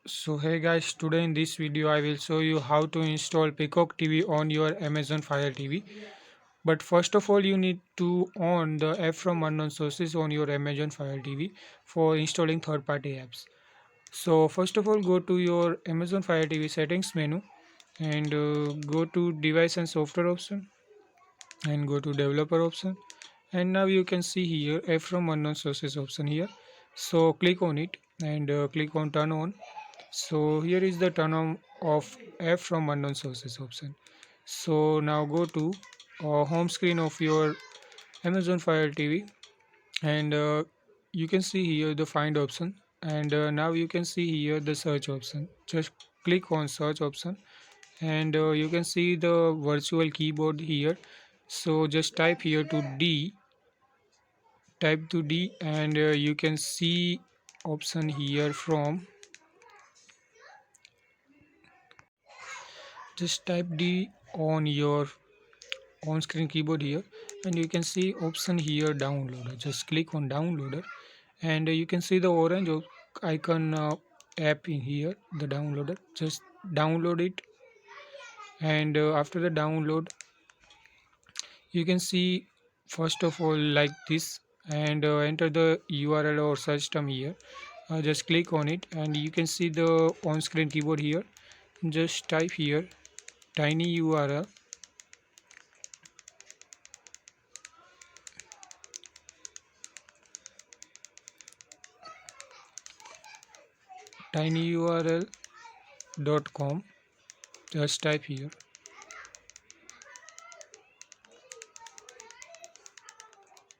So hey guys, today in this video I will show you how to install Peacock TV on your Amazon Fire TV. But first of all you need to on the app from unknown sources on your Amazon Fire TV for installing third-party apps. So first of all go to your Amazon Fire TV settings menu and go to device and software option and go to developer option, and now you can see here app from unknown sources option here. So click on it and click on turn on. So here is the turn on of app from unknown sources option. So now go to home screen of your Amazon Fire TV, and you can see here the find option, and now you can see here the search option. Just click on search option, and you can see the virtual keyboard here. So just type here to D, and you can see option here from, just type D on your on screen keyboard here, and you can see option here downloader. Just click on downloader, and you can see the orange icon app in here, the downloader. Just download it, and after the download you can see first of all like this, and enter the URL or search term here. Just click on it, and you can see the on screen keyboard here. Just type here tiny URL, tinyurl.com. Just type here,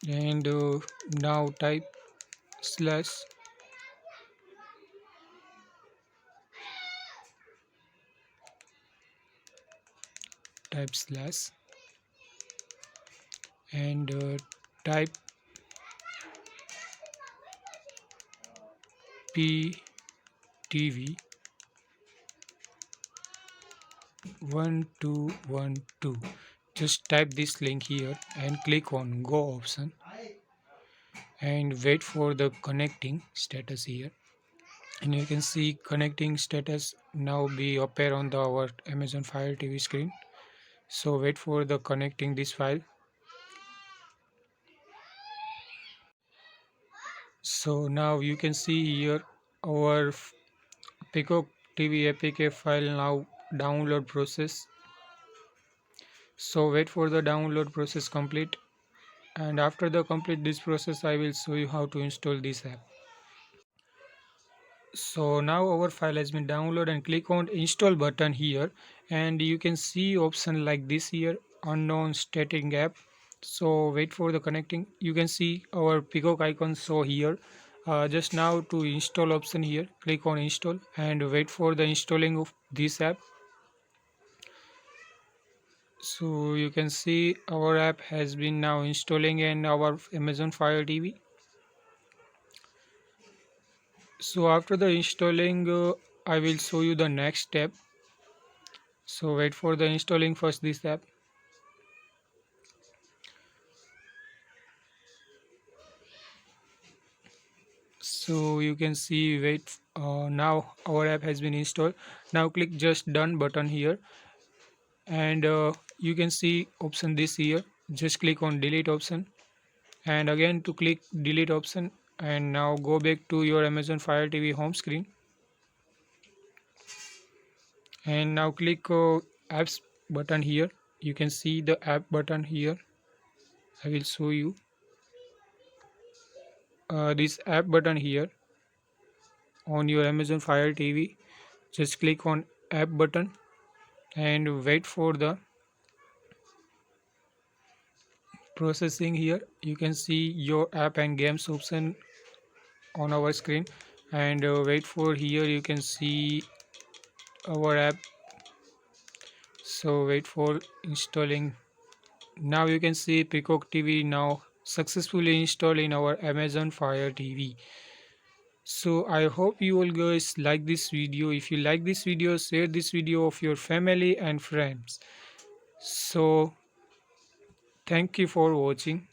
and now type slash, and type PTV 1212. Just type this link here and click on go option, and wait for the connecting status here. And you can see connecting status now be appear on the our Amazon Fire TV screen. So wait for the connecting this file. So now you can see here our Peacock TV APK file now download process. So wait for the download process complete, and after the complete this process I will show you how to install this app. So now our file has been downloaded, and click on install button here, and you can see option like this here, unknown static app. So wait for the connecting. You can see our Peacock icon show here. Just now to install option here, click on install and wait for the installing of this app. So you can see our app has been now installing in our Amazon Fire TV. So after the installing I will show you the next step. So wait for the installing first this app. So you can see wait, now our app has been installed. Now click just done button here, and you can see option this here. Just click on delete option, and again to click delete option, and now go back to your Amazon Fire TV home screen, and now click apps button here. You can see the app button here. I will show you this app button here on your Amazon Fire TV. Just click on app button and wait for the processing here. You can see your app and games option on our screen, and wait for here. You can see our app. So wait for installing. Now you can see Peacock TV now successfully installed in our Amazon Fire TV. So I hope you all guys like this video. If you like this video, share this video of your family and friends. So thank you for watching.